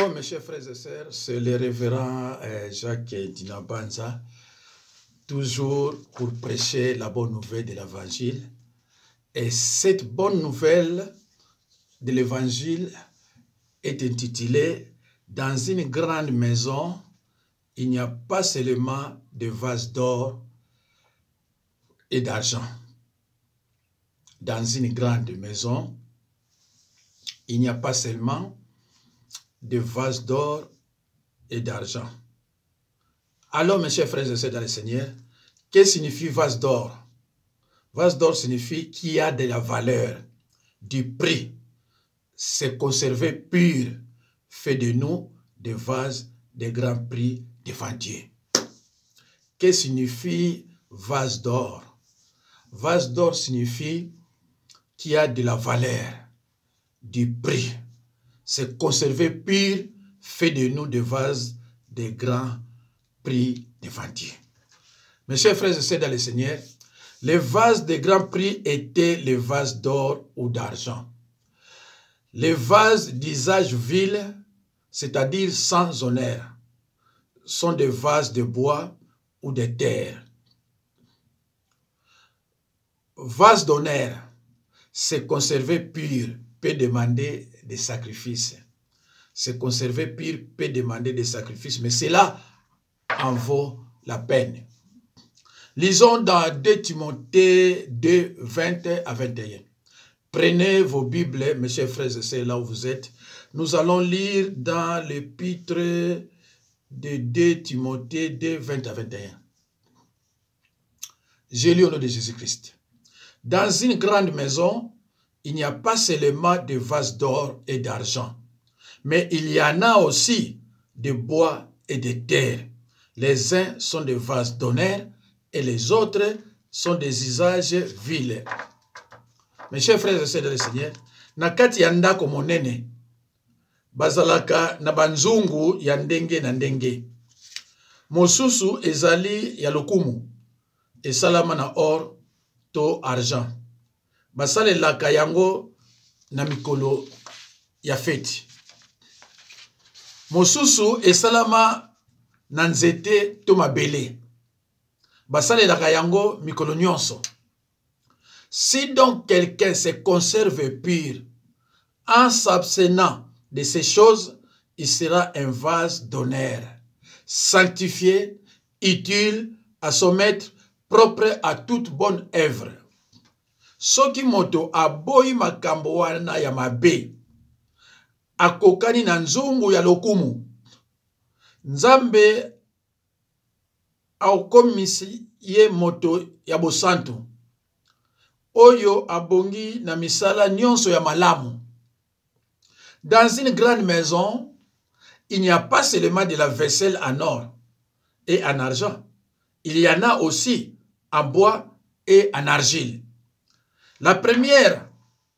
Bonjour mes chers frères et sœurs, c'est le révérend Jacques Dinabanza, toujours pour prêcher la bonne nouvelle de l'évangile. Et cette bonne nouvelle de l'évangile est intitulée « Dans une grande maison, il n'y a pas seulement de vases d'or et d'argent. » Dans une grande maison, il n'y a pas seulement de vases d'or et d'argent. Alors, mes chers frères et sœurs dans le Seigneur, que signifie vase d'or? Vase d'or signifie qu'il y a de la valeur, du prix. C'est conservé pur, fait de nous des vases de grand prix devant Dieu. Que signifie vase d'or? Vase d'or signifie qu'il y a de la valeur, du prix. C'est conservé pur, fait de nous des vases de grand prix devant Dieu. Mes chers frères et sœurs dans le Seigneur, les vases de grand prix étaient les vases d'or ou d'argent. Les vases d'usage vil, c'est-à-dire sans honneur, sont des vases de bois ou de terre. Vase d'honneur, c'est conservé pur, peut demander des sacrifices. C'est conservé pur, peut demander des sacrifices, mais cela en vaut la peine. Lisons dans 2 Timothée 2, 20 à 21. Prenez vos Bibles, mes chers frères et sœurs, là où vous êtes. Nous allons lire dans l'épître de 2 Timothée 2, 20 à 21. Je lis au nom de Jésus-Christ. Dans une grande maison, il n'y a pas seulement de vases d'or et d'argent, mais il y en a aussi de bois et de terre. Les uns sont des vases d'honneur et les autres sont des usages vils. Mes chers frères et sœurs dans le Seigneur, nakati ya ndako monene bazalaka na banzungu ya ndenge na ndenge. Mosusu ezali ya lokumu esalama na or to argent. Basalelaka yango na mikolo ya feti. Mosusu esalama na nzete to mabele. Basalelaka yango mikolo nyonso. Si donc quelqu'un se conserve pur en s'abstenant de ces choses, il sera un vase d'honneur, sanctifié, utile à son maître, propre à toute bonne œuvre. Soki moto aboyi makambo wana ya mabe, akokani na nzungu ya lokumu, Nzambe aokomisi ye moto ya bosantu, oyo abongi na misala nyonso ya malamu. Dans une grande maison, il n'y a pas seulement de la vaisselle en or et en argent. Il y en a aussi en bois et en argile. La première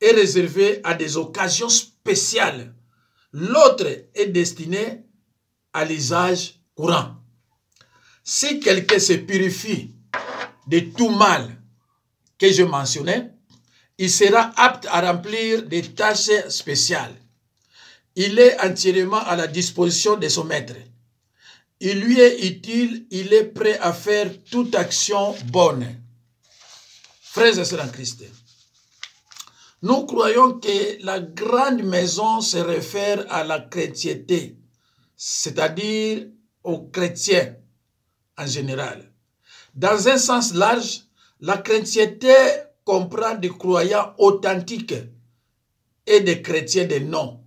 est réservée à des occasions spéciales. L'autre est destinée à l'usage courant. Si quelqu'un se purifie de tout mal que je mentionnais, il sera apte à remplir des tâches spéciales. Il est entièrement à la disposition de son maître. Il lui est utile, il est prêt à faire toute action bonne. Frères et sœurs en Christ, nous croyons que la grande maison se réfère à la chrétienté, c'est-à-dire aux chrétiens en général. Dans un sens large, la chrétienté comprend des croyants authentiques et des chrétiens de nom.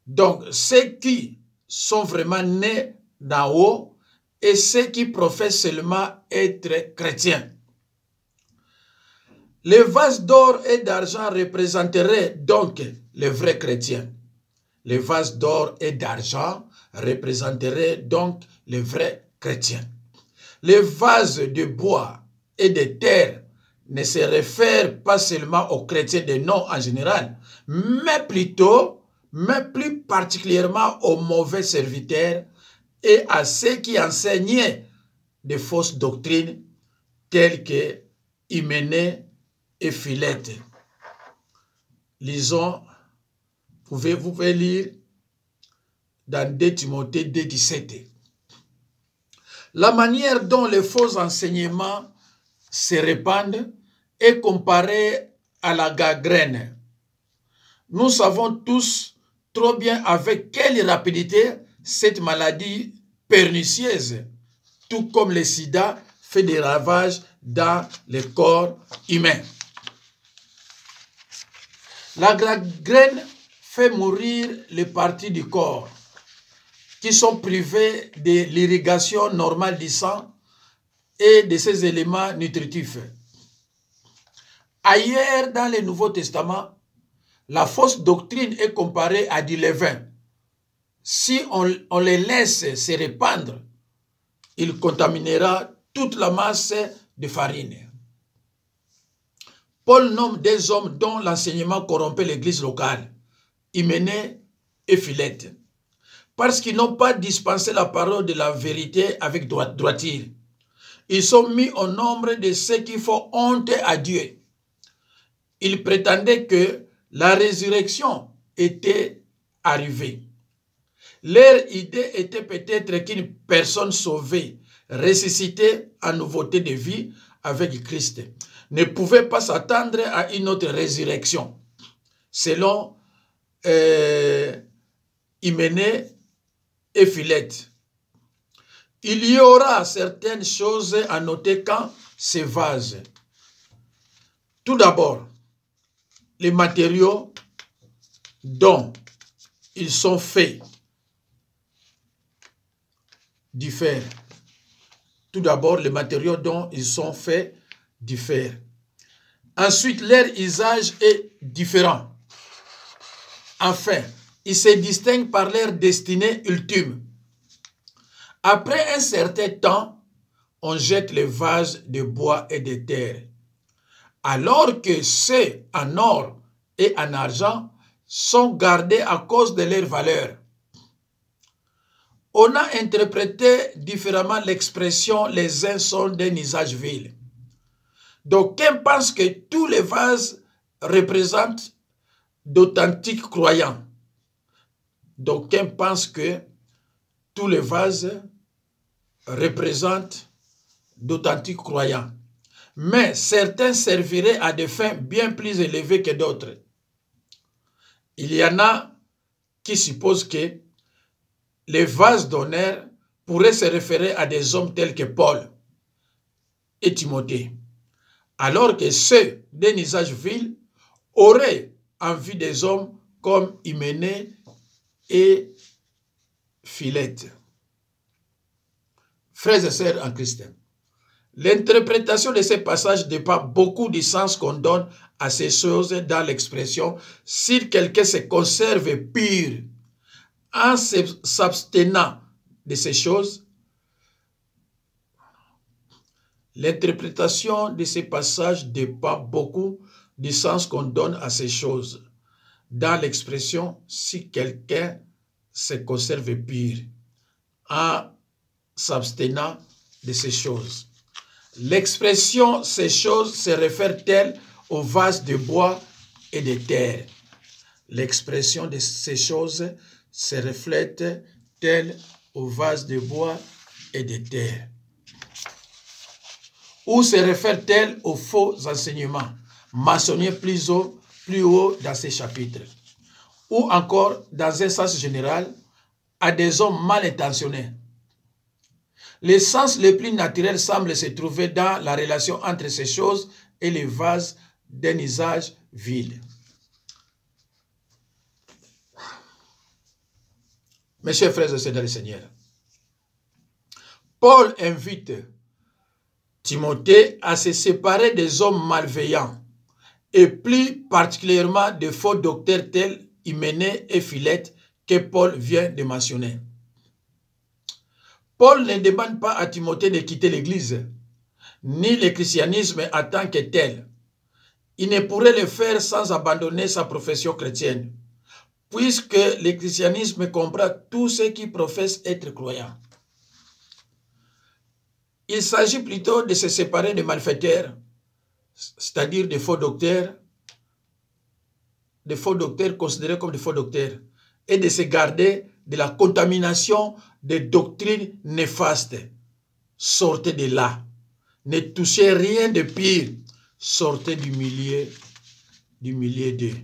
Donc, ceux qui sont vraiment nés d'en haut et ceux qui professent seulement être chrétiens. Les vases d'or et d'argent représenteraient donc les vrais chrétiens. Les vases d'or et d'argent représenteraient donc les vrais chrétiens. Les vases de bois et de terre ne se réfèrent pas seulement aux chrétiens de nom en général, mais plus particulièrement aux mauvais serviteurs et à ceux qui enseignaient de fausses doctrines telles que Hyménée et Philette. Lisons, vous pouvez lire dans 2 Timothée 2,17. La manière dont les faux enseignements se répandent est comparée à la gangrène. Nous savons tous trop bien avec quelle rapidité cette maladie pernicieuse, tout comme le sida, fait des ravages dans le corps humain. La gangrène fait mourir les parties du corps qui sont privées de l'irrigation normale du sang et de ses éléments nutritifs. Ailleurs dans le Nouveau Testament, la fausse doctrine est comparée à du levain. Si on les laisse se répandre, il contaminera toute la masse de farine. Paul nomme des hommes dont l'enseignement corrompait l'église locale, Hyménée et Philette, parce qu'ils n'ont pas dispensé la parole de la vérité avec droiture. Ils sont mis au nombre de ceux qui font honte à Dieu. Ils prétendaient que la résurrection était arrivée. Leur idée était peut-être qu'une personne sauvée, ressuscitée en nouveauté de vie avec Christ, ne pouvait pas s'attendre à une autre résurrection. Selon Hyménée et Philette, il y aura certaines choses à noter quand ces vases. Tout d'abord, les matériaux dont ils sont faits diffèrent. Tout d'abord, les matériaux dont ils sont faits diffèrent. Ensuite, leur usage est différent. Enfin, ils se distinguent par leur destinée ultime. Après un certain temps, on jette les vases de bois et de terre, alors que ceux en or et en argent sont gardés à cause de leur valeur. On a interprété différemment l'expression « les uns sont d'un usage vil ». D'aucuns pensent que tous les vases représentent d'authentiques croyants. D'aucuns pensent que tous les vases représentent d'authentiques croyants. Mais certains serviraient à des fins bien plus élevées que d'autres. Il y en a qui supposent que les vases d'honneur pourraient se référer à des hommes tels que Paul et Timothée, alors que ceux d'un usage vil auraient en vue des hommes comme Hyménée et Philette. Frères et sœurs en Christ, l'interprétation de ces passages dépend beaucoup du sens qu'on donne à ces choses dans l'expression « si quelqu'un se conserve pur en s'abstenant de ces choses ». L'interprétation de ces passages dépend beaucoup du sens qu'on donne à ces choses dans l'expression « si quelqu'un se conserve pur en s'abstenant de ces choses ». L'expression « ces choses » se réfère-t-elle aux vases de bois et de terre? L'expression de ces choses se reflète-t-elle aux vases de bois et de terre? Ou se réfère-t-elle aux faux enseignements mentionnés plus haut dans ces chapitres? Ou encore, dans un sens général, à des hommes mal intentionnés? Le sens le plus naturel semble se trouver dans la relation entre ces choses et les vases d'un usage vil. Mes chers frères et sœurs dans le Seigneur, Paul invite Timothée à se séparer des hommes malveillants et plus particulièrement des faux docteurs tels Hyménée et Philette que Paul vient de mentionner. Paul ne demande pas à Timothée de quitter l'Église, ni le christianisme en tant que tel. Il ne pourrait le faire sans abandonner sa profession chrétienne, puisque le christianisme comprend tous ceux qui professent être croyants. Il s'agit plutôt de se séparer des malfaiteurs, c'est-à-dire des faux docteurs considérés comme des faux docteurs, et de se garder de la contamination des doctrines néfastes. Sortez de là. Ne touchez rien de pire. Sortez du milieu d'eux.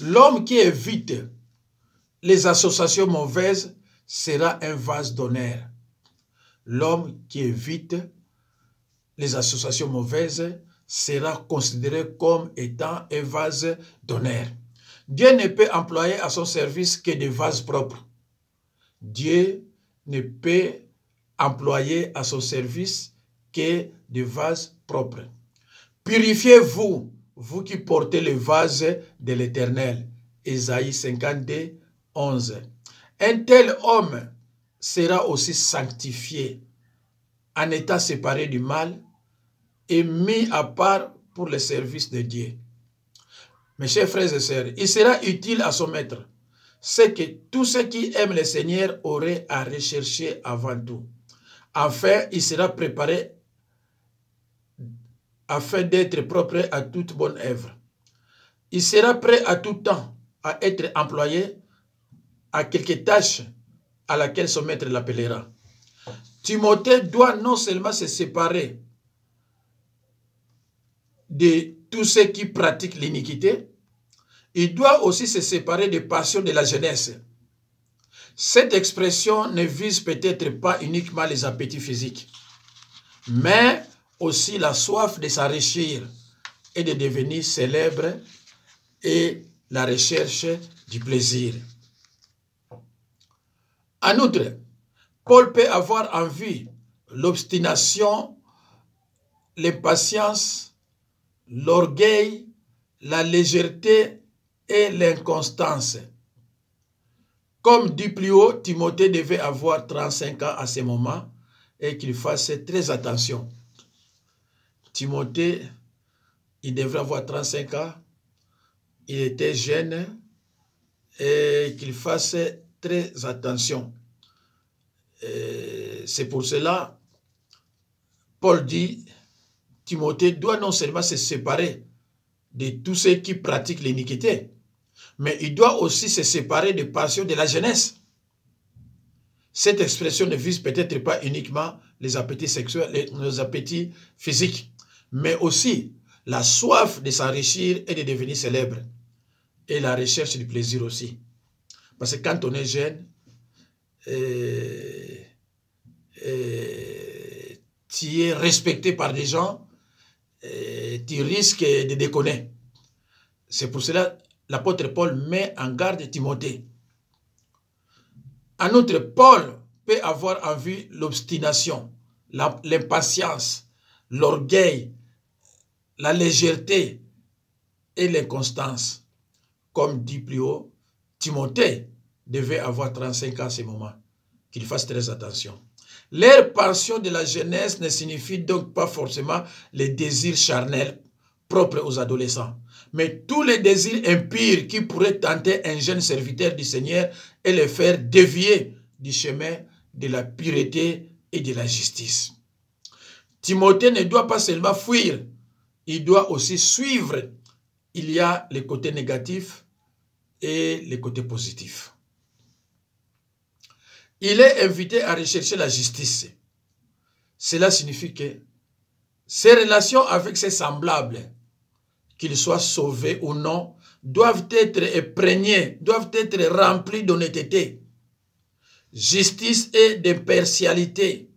L'homme qui évite les associations mauvaises sera un vase d'honneur. L'homme qui évite les associations mauvaises sera considéré comme étant un vase d'honneur. Dieu ne peut employer à son service que des vases propres. Dieu ne peut employer à son service que des vases propres. Purifiez-vous, vous qui portez le vase de l'Éternel. Ésaïe 52, 11. Un tel homme sera aussi sanctifié en étant séparé du mal et mis à part pour le service de Dieu. Mes chers frères et sœurs, il sera utile à son maître. C'est que tous ceux qui aiment le Seigneur auraient à rechercher avant tout. Enfin, il sera préparé afin d'être propre à toute bonne œuvre. Il sera prêt à tout temps à être employé à quelque tâche à laquelle son maître l'appellera. Timothée doit non seulement se séparer de tous ceux qui pratiquent l'iniquité, il doit aussi se séparer des passions de la jeunesse. Cette expression ne vise peut-être pas uniquement les appétits physiques, mais aussi la soif de s'enrichir et de devenir célèbre et la recherche du plaisir. En outre, Paul peut avoir en vue l'obstination, l'impatience, l'orgueil, la légèreté et l'inconstance. Comme dit plus haut, Timothée devait avoir 35 ans à ce moment et qu'il fasse très attention. Timothée, il devrait avoir 35 ans, il était jeune et qu'il fasse très attention. C'est pour cela, Paul dit, Timothée doit non seulement se séparer de tous ceux qui pratiquent l'iniquité, mais il doit aussi se séparer des passions de la jeunesse. Cette expression ne vise peut-être pas uniquement les appétits sexuels, les appétits physiques, mais aussi la soif de s'enrichir et de devenir célèbre, et la recherche du plaisir aussi. Parce que quand on est jeune, tu es respecté par des gens, tu risques de déconner. C'est pour cela que l'apôtre Paul met en garde Timothée. En outre, Paul peut avoir en vue l'obstination, l'impatience, l'orgueil, la légèreté et l'inconstance. Comme dit plus haut, Timothée devait avoir 35 ans à ce moment, qu'il fasse très attention. Leur passion de la jeunesse ne signifie donc pas forcément les désirs charnels propres aux adolescents, mais tous les désirs impurs qui pourraient tenter un jeune serviteur du Seigneur et le faire dévier du chemin de la pureté et de la justice. Timothée ne doit pas seulement fuir, il doit aussi suivre. Il y a les côtés négatifs et les côtés positifs. Il est invité à rechercher la justice. Cela signifie que ses relations avec ses semblables, qu'ils soient sauvés ou non, doivent être imprégnées, doivent être remplies d'honnêteté, justice et d'impartialité,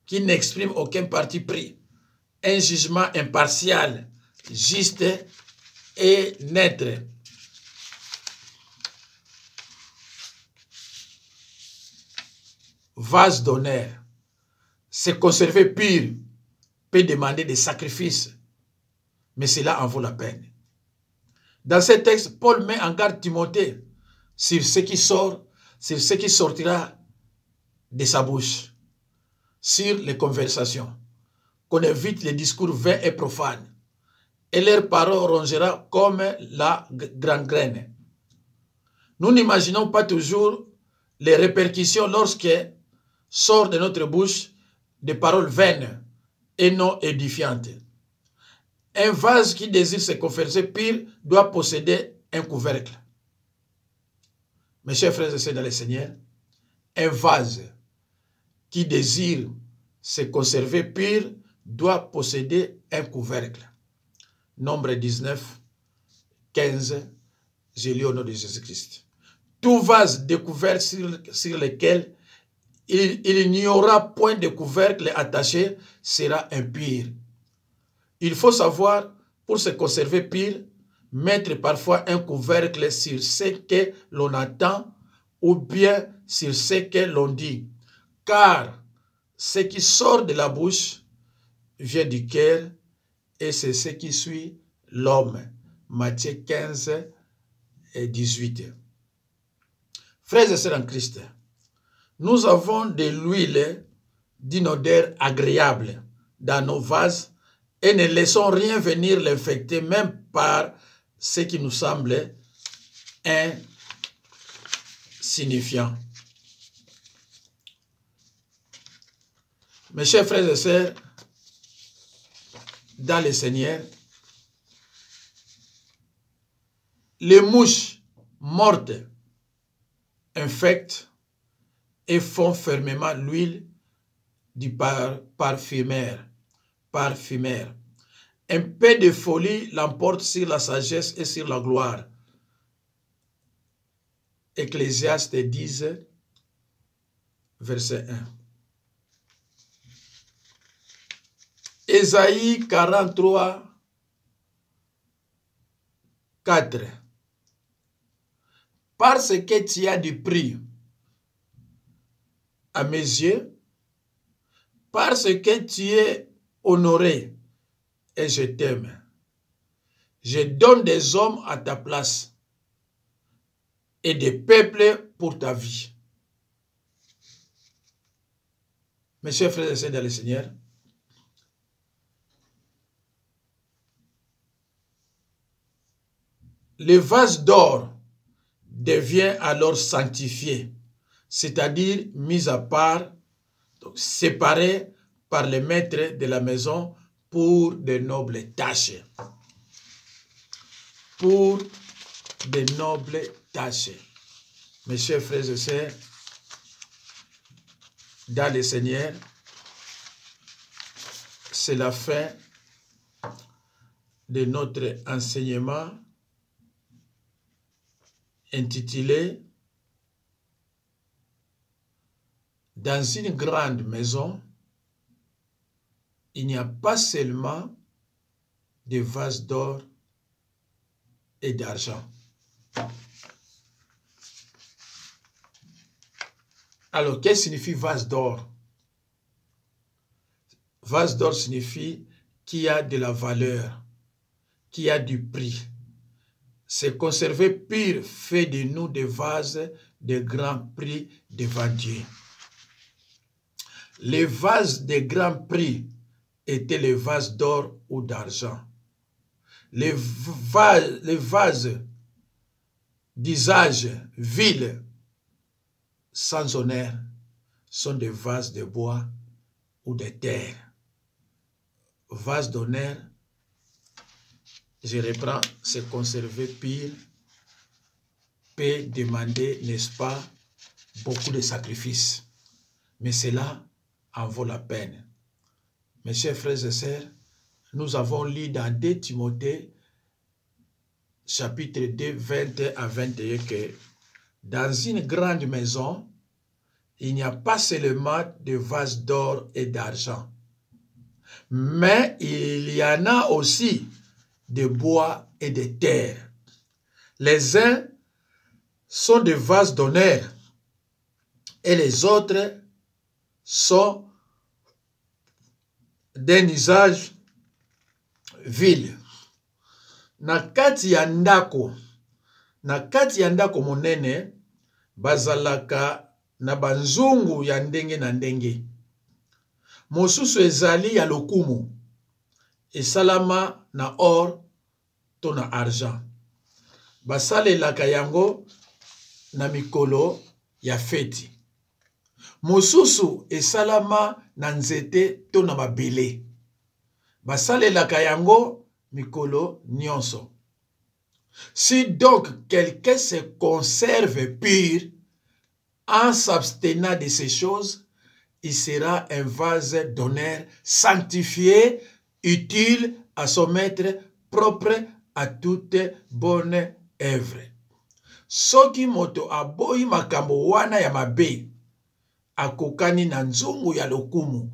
qui n'expriment aucun parti pris, un jugement impartial, juste et net. Vase d'honneur, se conserver pur peut demander des sacrifices, mais cela en vaut la peine. Dans ce texte, Paul met en garde Timothée sur ce qui sort, sur ce qui sortira de sa bouche, sur les conversations, qu'on évite les discours vains et profanes, et leurs paroles rongera comme la gangrène. Nous n'imaginons pas toujours les répercussions lorsque sort de notre bouche des paroles vaines et non édifiantes. Un vase qui désire se confesser pur doit posséder un couvercle. Mes chers frères et sœurs dans le Seigneur, un vase qui désire se conserver pur doit posséder un couvercle. Nombre 19, 15, j'ai lu au nom de Jésus-Christ. Tout vase découvert sur lequel il n'y aura point de couvercle attaché sera impur. Il faut savoir, pour se conserver pur, mettre parfois un couvercle sur ce que l'on attend ou bien sur ce que l'on dit. Car ce qui sort de la bouche vient du cœur et c'est ce qui suit l'homme. Matthieu 15 et 18. Frères et sœurs en Christ, nous avons de l'huile d'une odeur agréable dans nos vases et ne laissons rien venir l'infecter, même par ce qui nous semble insignifiant. Mes chers frères et sœurs, dans le Seigneur, les mouches mortes infectent et font fermement l'huile du parfumeur. Un peu de folie l'emporte sur la sagesse et sur la gloire. Ecclésiaste 10, verset 1. Ésaïe 43, 4. Parce que tu as du prix à mes yeux, parce que tu es honoré et je t'aime. Je donne des hommes à ta place et des peuples pour ta vie. Mes chers frères et sœurs dans le Seigneur, le vase d'or devient alors sanctifié, c'est-à-dire mis à part, donc séparé par le maître de la maison pour de nobles tâches. Pour de nobles tâches. Mes chers frères et sœurs, dans le Seigneur, c'est la fin de notre enseignement intitulé « Dans une grande maison, il n'y a pas seulement des vases d'or et d'argent. » Alors, qu'est-ce que signifie vase d'or? Vase d'or signifie qu'il y a de la valeur, qu'il y a du prix. C'est conserver pur fait de nous des vases de grand prix devant Dieu. Les vases de grand prix étaient les vases d'or ou d'argent. Les vases d'usage vil, sans honneur, sont des vases de bois ou de terre. Vases d'honneur, je reprends, c'est conserver pur, peut demander, n'est-ce pas, beaucoup de sacrifices. Mais cela en vaut la peine. Mes chers frères et sœurs, nous avons lu dans 2 Timothée, chapitre 2, 20 à 21, que dans une grande maison, il n'y a pas seulement de vases d'or et d'argent, mais il y en a aussi de bois et de terre. Les uns sont des vases d'honneur et les autres sont d'un usage vil. Na kati ya ndako monene bazalaka na banzungu ya ndenge na ndenge. Mosusu ezali ya lokumu, esalama na or to na argent. Basalelaka yango na mikolo ya feti. Mosusu esalama na nzete to na mabele. Basalelaka yango mikolo nyonso. Si donc quelqu'un se conserve pur en s'abstenant de ces choses, il sera un vase d'honneur sanctifié, utile à son maître, propre à toute bonne œuvre. Soki moto aboyi makambo wana ya mabe, akokani na nzungu ya lokumu,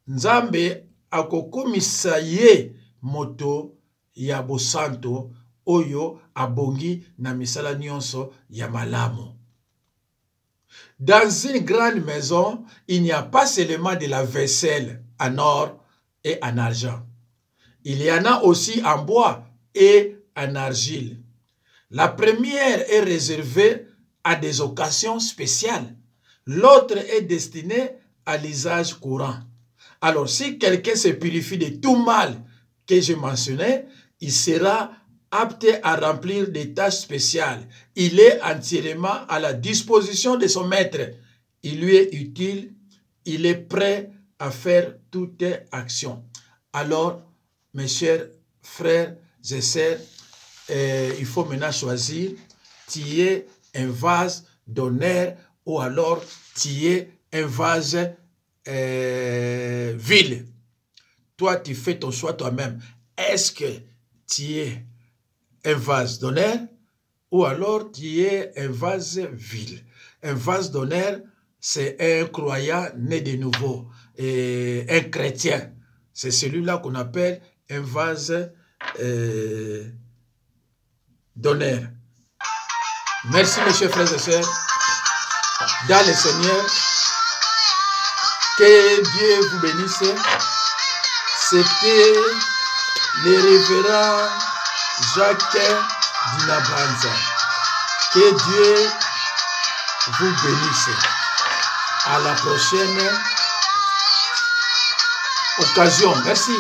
Nzambe akokomisa ye moto ya bosanto oyo abongi na misala nyonso ya malamu. Dans une grande maison, il n'y a pas seulement de la vaisselle en or et en argent. Il y en a aussi en bois et en argile. La première est réservée à des occasions spéciales. L'autre est destinée à l'usage courant. Alors, si quelqu'un se purifie de tout mal que j'ai mentionné, il sera apte à remplir des tâches spéciales. Il est entièrement à la disposition de son maître. Il lui est utile. Il est prêt à faire toute action. Alors, mes chers frères et sœurs, il faut maintenant choisir. Tu es un vase d'honneur ou alors tu es un vase vil. Toi, tu fais ton choix toi-même. Est-ce que tu es un vase d'honneur ou alors tu es un vase vil? Un vase d'honneur, c'est un croyant né de nouveau, et un chrétien. C'est celui-là qu'on appelle un vase d'honneur. Merci, mes chers frères et sœurs. Dans le Seigneur, que Dieu vous bénisse. C'était le révérend Jacques Dinabanza. Que Dieu vous bénisse. À la prochaine occasion. Merci.